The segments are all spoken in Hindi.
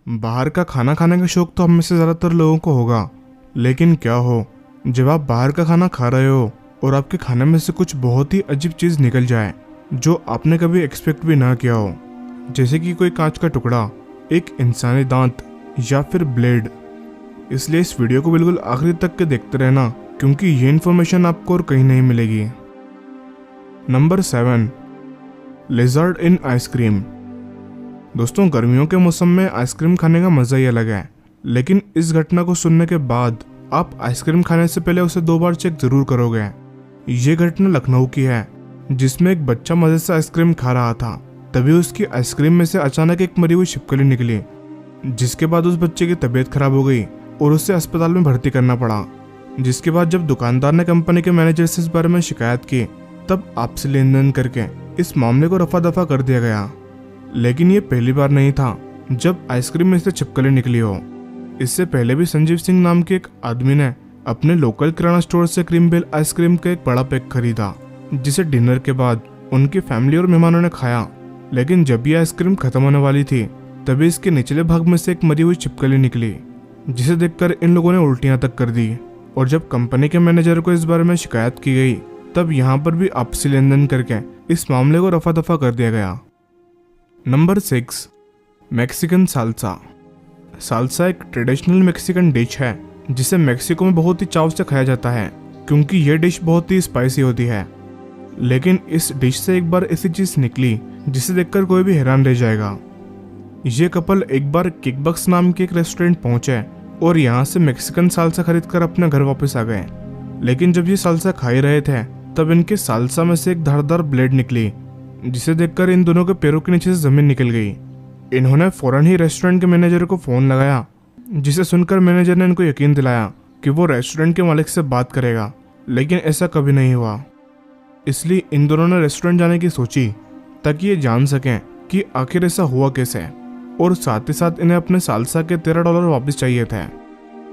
बाहर का खाना खाने का शौक तो हम में से ज़्यादातर लोगों को होगा, लेकिन क्या हो जब आप बाहर का खाना खा रहे हो और आपके खाने में से कुछ बहुत ही अजीब चीज़ निकल जाए जो आपने कभी एक्सपेक्ट भी ना किया हो, जैसे कि कोई कांच का टुकड़ा, एक इंसानी दांत या फिर ब्लेड। इसलिए इस वीडियो को बिल्कुल आखिरी तक के देखते रहना, क्योंकि ये इन्फॉर्मेशन आपको और कहीं नहीं मिलेगी। नंबर 7, लिजर्ड इन आइसक्रीम। दोस्तों, गर्मियों के मौसम में आइसक्रीम खाने का मज़ा ही अलग है, लेकिन इस घटना को सुनने के बाद आप आइसक्रीम खाने से पहले उसे 2 बार चेक जरूर करोगे। ये घटना लखनऊ की है, जिसमें एक बच्चा मज़े से आइसक्रीम खा रहा था। तभी उसकी आइसक्रीम में से अचानक एक मरी हुई छिपकली निकली, जिसके बाद उस बच्चे की तबीयत खराब हो गई और उसे अस्पताल में भर्ती करना पड़ा। जिसके बाद जब दुकानदार ने कंपनी के मैनेजर से इस बारे में शिकायत की, तब आपसी लेन देन करके इस मामले को रफा दफा कर दिया गया। लेकिन ये पहली बार नहीं था जब आइसक्रीम में से छिपकली निकली हो। इससे पहले भी संजीव सिंह नाम के एक आदमी ने अपने लोकल किराना स्टोर से क्रीम बेल आइसक्रीम का एक बड़ा पैक खरीदा, जिसे डिनर के बाद उनकी फैमिली और मेहमानों ने खाया। लेकिन जब ये आइसक्रीम खत्म होने वाली थी, तभी इसके निचले भाग में से एक मरी हुई छिपकली निकली, जिसे देखकर इन लोगों ने उल्टियां तक कर दी। और जब कंपनी के मैनेजर को इस बारे में शिकायत की गई, तब यहाँ पर भी आपसी लेन देन करके इस मामले को रफा दफा कर दिया गया। Number 6, Mexican salsa. साल्सा एक ट्रेडिशनल मैक्सिकन डिश है, जिसे मैक्सिको में बहुत ही चाव से खाया जाता है, क्योंकि यह डिश बहुत ही स्पाइसी होती है। लेकिन इस डिश से एक बार ऐसी चीज निकली जिसे देखकर कोई भी हैरान रह जाएगा। ये कपल एक बार किकबक्स नाम के एक रेस्टोरेंट पहुंचे और यहाँ से मैक्सिकन साल्सा खरीदकर अपने घर वापस आ गए। लेकिन जब ये साल्सा खा ही रहे थे, तब इनके साल्सा में से एक धारदार ब्लेड निकली, जिसे देखकर इन दोनों के पैरों के नीचे से जमीन निकल गई। इन्होंने फौरन ही रेस्टोरेंट के मैनेजर को फोन लगाया, जिसे सुनकर मैनेजर ने इनको यकीन दिलाया कि वो रेस्टोरेंट के मालिक से बात करेगा। लेकिन ऐसा कभी नहीं हुआ। इसलिए इन दोनों ने रेस्टोरेंट जाने की सोची, ताकि ये जान सकें कि आखिर ऐसा हुआ कैसे। और साथ ही साथ इन्हें अपने साल्सा के $13 वापस चाहिए थे।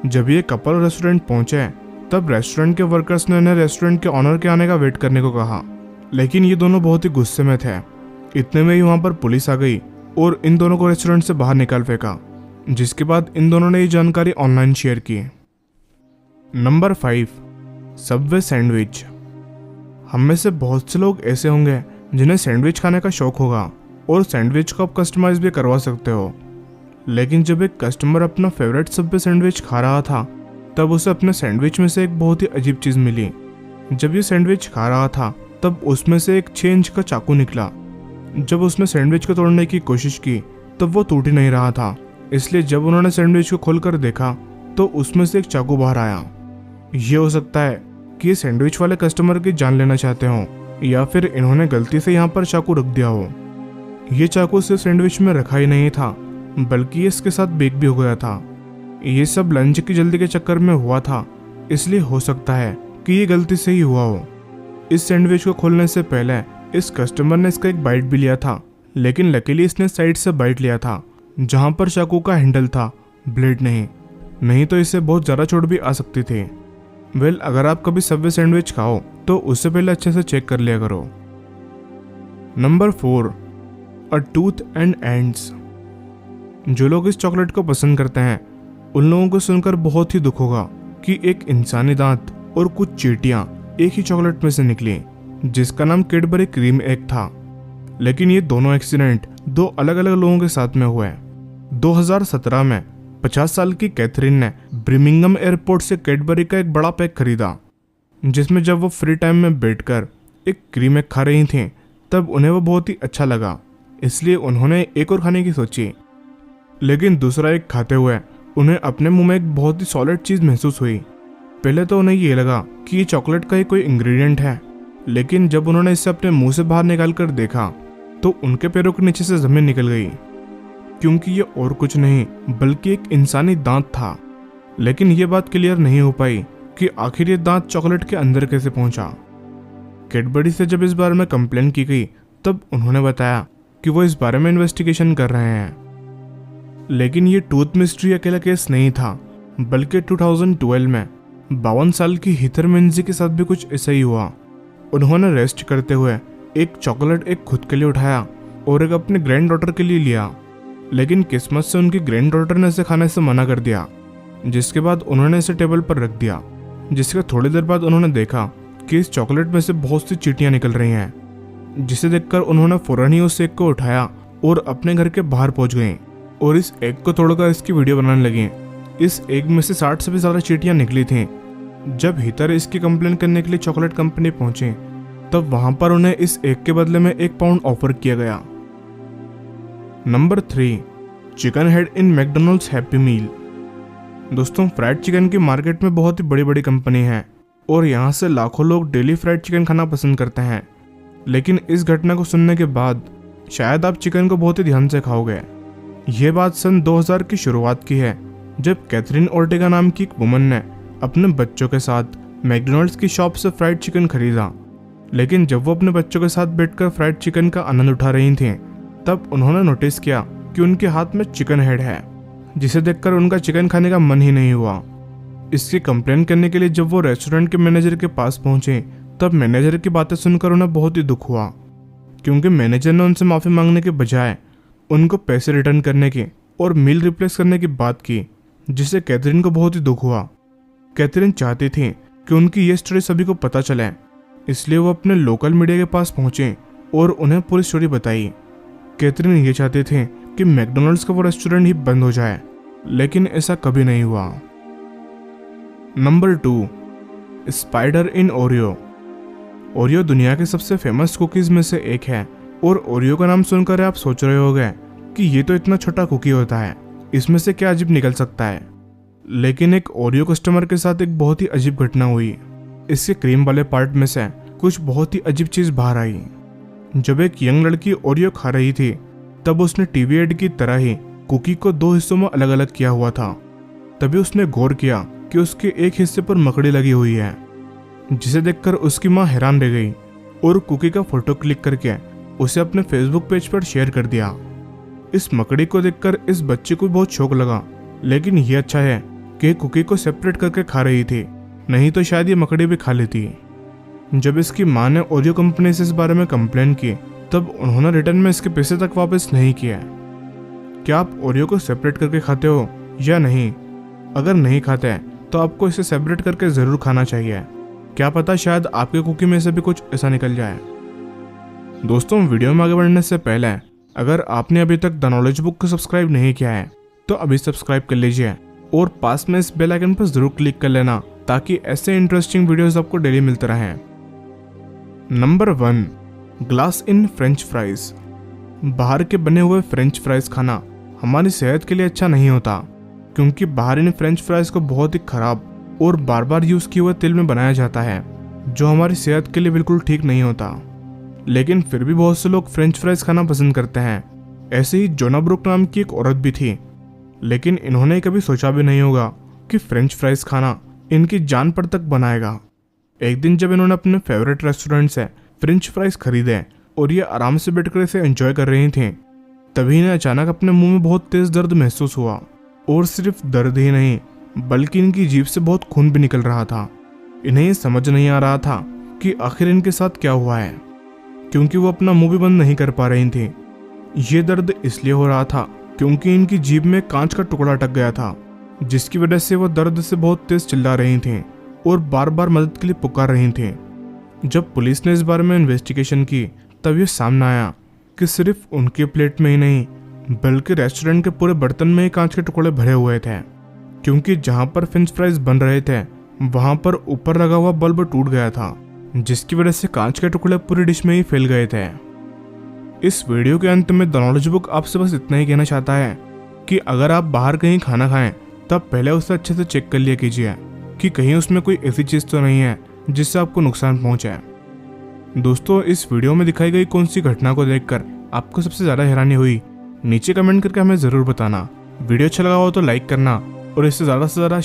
जब ये कपल रेस्टोरेंट पहुंचे, तब रेस्टोरेंट के वर्कर्स ने इन्हें रेस्टोरेंट के ऑनर के आने का वेट करने को कहा, लेकिन ये दोनों बहुत ही गुस्से में थे। इतने में ही वहां पर पुलिस आ गई और इन दोनों को रेस्टोरेंट से बाहर निकाल फेंका, जिसके बाद इन दोनों ने ये जानकारी ऑनलाइन शेयर की। Number 5, Subway sandwich. हम में से बहुत से लोग ऐसे होंगे जिन्हें सैंडविच खाने का शौक होगा और सैंडविच को आप कस्टमाइज भी करवा सकते हो। लेकिन जब एक कस्टमर अपना फेवरेट सबवे सैंडविच खा रहा था, तब उसे अपने सैंडविच में से एक बहुत ही अजीब चीज़ मिली। जब ये सैंडविच खा रहा था, तब उसमें से एक 6 इंच का चाकू निकला। जब उसने सैंडविच को तोड़ने की कोशिश की, तब वो टूट ही नहीं रहा था। इसलिए जब उन्होंने सैंडविच को खोलकर देखा, तो उसमें से एक चाकू बाहर आया। ये हो सकता है कि ये सैंडविच वाले कस्टमर की जान लेना चाहते हो, या फिर इन्होंने गलती से यहाँ पर चाकू रख दिया हो। ये चाकू सिर्फ सैंडविच में रखा ही नहीं था, बल्कि इसके साथ बेक भी हो गया था। ये सब लंच की जल्दी के चक्कर में हुआ था, इसलिए हो सकता है कि ये गलती से ही हुआ हो। इस सैंडविच को खोलने से पहले इस कस्टमर ने इसका एक बाइट भी लिया था, लेकिन लकीली इसने साइड से बाइट लिया था, जहां पर चाकू का हैंडल था, ब्लेड नहीं तो इससे बहुत ज़्यादा चोट भी आ सकती थी। अगर आप कभी सबवे सैंडविच खाओ, तो उससे पहले अच्छे से चेक कर लिया करो। Number 4, a tooth and ends. जो लोग इस चॉकलेट को पसंद करते हैं, उन लोगों को सुनकर बहुत ही दुख होगा कि एक इंसानी दांत और कुछ चींटियां एक ही चॉकलेट में से निकली, जिसका नाम कैडबरी क्रीम एग था। लेकिन ये दोनों एक्सीडेंट 2 अलग अलग लोगों के साथ में हुए। 2017 में 50 साल की कैथरीन ने ब्रिमिंगम एयरपोर्ट से कैडबरी का एक बड़ा पैक खरीदा, जिसमें जब वो फ्री टाइम में बैठकर एक क्रीम एग खा रही थी, तब उन्हें वो बहुत ही अच्छा लगा। इसलिए उन्होंने एक और खाने की सोची। लेकिन दूसरा एक खाते हुए उन्हें अपने मुंह में एक बहुत ही सॉलिड चीज़ महसूस हुई। पहले तो उन्हें ये लगा कि ये चॉकलेट का ही कोई इंग्रेडिएंट है, लेकिन जब उन्होंने इसे अपने मुंह से बाहर निकाल कर देखा, तो उनके पैरों के नीचे से जमीन निकल गई, क्योंकि ये और कुछ नहीं बल्कि एक इंसानी दांत था। लेकिन ये बात क्लियर नहीं हो पाई कि आखिर ये दांत चॉकलेट के अंदर कैसे पहुंचा। कैडबरी से जब इस बारे में कंप्लेन की गई, तब उन्होंने बताया कि वो इस बारे में इन्वेस्टिगेशन कर रहे हैं। लेकिन ये टूथ मिस्ट्री अकेला केस नहीं था, बल्कि 2012 में 52 साल की हीथर मिन्जी के साथ भी कुछ ऐसा ही हुआ। उन्होंने रेस्ट करते हुए एक चॉकलेट एक खुद के लिए उठाया और एक अपने ग्रैंड डॉटर के लिए लिया। लेकिन किस्मत से उनकी ग्रैंड डॉटर ने इसे खाने से मना कर दिया, जिसके बाद उन्होंने इसे टेबल पर रख दिया। जिसके थोड़ी देर बाद उन्होंने देखा कि इस चॉकलेट में से बहुत सी चींटियां निकल रही हैं, जिसे देखकर उन्होंने फौरन ही उस एग को उठाया और अपने घर के बाहर पहुंच गए और इस एग को तोड़कर इसकी वीडियो बनाने लगे। इस एग में से 60 से भी ज़्यादा चींटियां निकली थीं। जब हीटर इसकी कंप्लेन करने के लिए चॉकलेट कंपनी पहुंचे, तब वहां पर उन्हें इस एग के बदले में 1 पाउंड ऑफर किया गया। Number 3, chicken head in McDonald's happy meal. दोस्तों, फ्राइड चिकन की मार्केट में बहुत ही बड़ी बड़ी कंपनी है और यहाँ से लाखों लोग डेली फ्राइड चिकन खाना पसंद करते हैं। लेकिन इस घटना को सुनने के बाद शायद आप चिकन को बहुत ही ध्यान से खाओगे। ये बात सन 2000 की शुरुआत की है, जब कैथरीन ओर्टेगा नाम की एक वुमन ने अपने बच्चों के साथ मैकडॉनल्ड्स की शॉप से फ्राइड चिकन खरीदा। लेकिन जब वो अपने बच्चों के साथ बैठकर फ्राइड चिकन का आनंद उठा रही थीं, तब उन्होंने नोटिस किया कि उनके हाथ में चिकन हेड है, जिसे देखकर उनका चिकन खाने का मन ही नहीं हुआ। इसकी कंप्लेन करने के लिए जब वो रेस्टोरेंट के मैनेजर के पास पहुंचे, तब मैनेजर की बातें सुनकर उन्हें बहुत ही दुख हुआ, क्योंकि मैनेजर ने उनसे माफ़ी मांगने के बजाय उनको पैसे रिटर्न करने की और मील रिप्लेस करने की बात की, जिससे कैथरीन को बहुत ही दुख हुआ। कैथरीन चाहती थी कि उनकी ये स्टोरी सभी को पता चले, इसलिए वो अपने लोकल मीडिया के पास पहुंचे और उन्हें पूरी स्टोरी बताई। कैथरीन ये चाहती थी कि मैकडॉनल्ड्स का वो रेस्टोरेंट ही बंद हो जाए, लेकिन ऐसा कभी नहीं हुआ। नंबर 2, स्पाइडर इन ओरियो। ओरियो दुनिया के सबसे फेमस कुकीज़ में से एक है और ओरियो का नाम सुनकर आप सोच रहे होंगे कि ये तो इतना छोटा कुकी होता है, इसमें से क्या अजीब निकल सकता है। लेकिन एक ओरियो कस्टमर के साथ एक बहुत ही अजीब घटना हुई। इसके क्रीम वाले पार्ट में से कुछ बहुत ही अजीब चीज़ बाहर आई। जब एक यंग लड़की ओरियो खा रही थी, तब उसने टीवी एड की तरह ही कुकी को 2 हिस्सों में अलग अलग किया हुआ था। तभी उसने गौर किया कि उसके एक हिस्से पर मकड़ी लगी हुई है, जिसे देखकर उसकी माँ हैरान रह गई और कुकी का फोटो क्लिक करके उसे अपने फेसबुक पेज पर शेयर कर दिया। इस मकड़ी को देखकर इस बच्चे को बहुत शौक लगा, लेकिन ये अच्छा है कि कुकी को सेपरेट करके खा रही थी, नहीं तो शायद ये मकड़ी भी खा लेती। जब इसकी माँ ने ओरियो कंपनी से इस बारे में कंप्लेन की, तब उन्होंने रिटर्न में इसके पैसे तक वापस नहीं किए। क्या आप ओरियो को सेपरेट करके खाते हो या नहीं? अगर नहीं खाते तो आपको इसे सेपरेट करके ज़रूर खाना चाहिए। क्या पता शायद आपके कुकी में से भी कुछ ऐसा निकल जाए। दोस्तों, वीडियो में आगे बढ़ने से पहले अगर आपने अभी तक द नॉलेज बुक को सब्सक्राइब नहीं किया है तो अभी सब्सक्राइब कर लीजिए और पास में इस बेल आइकन पर जरूर क्लिक कर लेना, ताकि ऐसे इंटरेस्टिंग वीडियोस आपको डेली मिलते रहें। Number 1, glass in French fries. बाहर के बने हुए फ्रेंच फ्राइज खाना हमारी सेहत के लिए अच्छा नहीं होता, क्योंकि बाहर इन फ्रेंच फ्राइज को बहुत ही खराब और बार बार यूज़ किए हुए तेल में बनाया जाता है, जो हमारी सेहत के लिए बिल्कुल ठीक नहीं होता। लेकिन फिर भी बहुत से लोग फ्रेंच फ्राइज खाना पसंद करते हैं। ऐसे ही जोना ब्रुक नाम की एक औरत भी थी, लेकिन इन्होंने कभी सोचा भी नहीं होगा कि फ्रेंच फ्राइज खाना इनकी जान पर तक बनाएगा। एक दिन जब इन्होंने अपने फेवरेट रेस्टोरेंट से फ्रेंच फ्राइज खरीदे और ये आराम से बैठकर इसे एंजॉय कर रही थी, तभी इन्हें अचानक अपने मुंह में बहुत तेज दर्द महसूस हुआ। और सिर्फ दर्द ही नहीं, बल्कि इनकी जीभ से बहुत खून भी निकल रहा था। इन्हें ये समझ नहीं आ रहा था कि आखिर इनके साथ क्या हुआ है, क्योंकि वो अपना मुंह भी बंद नहीं कर पा रही थी। ये दर्द इसलिए हो रहा था क्योंकि इनकी जीभ में कांच का टुकड़ा अटक गया था, जिसकी वजह से वो दर्द से बहुत तेज चिल्ला रही थी और बार बार मदद के लिए पुकार रही थी। जब पुलिस ने इस बारे में इन्वेस्टिगेशन की, तब ये सामने आया कि सिर्फ उनके प्लेट में ही नहीं, बल्कि रेस्टोरेंट के पूरे बर्तन में ही कांच के टुकड़े भरे हुए थे, क्योंकि जहां पर फ्रेंच फ्राइज बन रहे थे वहां पर ऊपर लगा हुआ बल्ब टूट गया था, जिसकी वजह से कांच के टुकड़े पूरी डिश में ही फैल गए थे। इस वीडियो के अंत में द नॉलेज बुक आपसे बस इतना ही कहना चाहता है कि अगर आप बाहर कहीं खाना खाएं, तब पहले उसे अच्छे से चेक कर लिया कीजिए कि कहीं उसमें कोई ऐसी चीज़ तो नहीं है जिससे आपको नुकसान पहुंचे। दोस्तों, इस वीडियो में दिखाई गई कौन सी घटना को देखकर आपको सबसे ज़्यादा हैरानी हुई, नीचे कमेंट करके हमें ज़रूर बताना। वीडियो अच्छा लगा हो तो लाइक करना और इससे ज़्यादा से ज़्यादा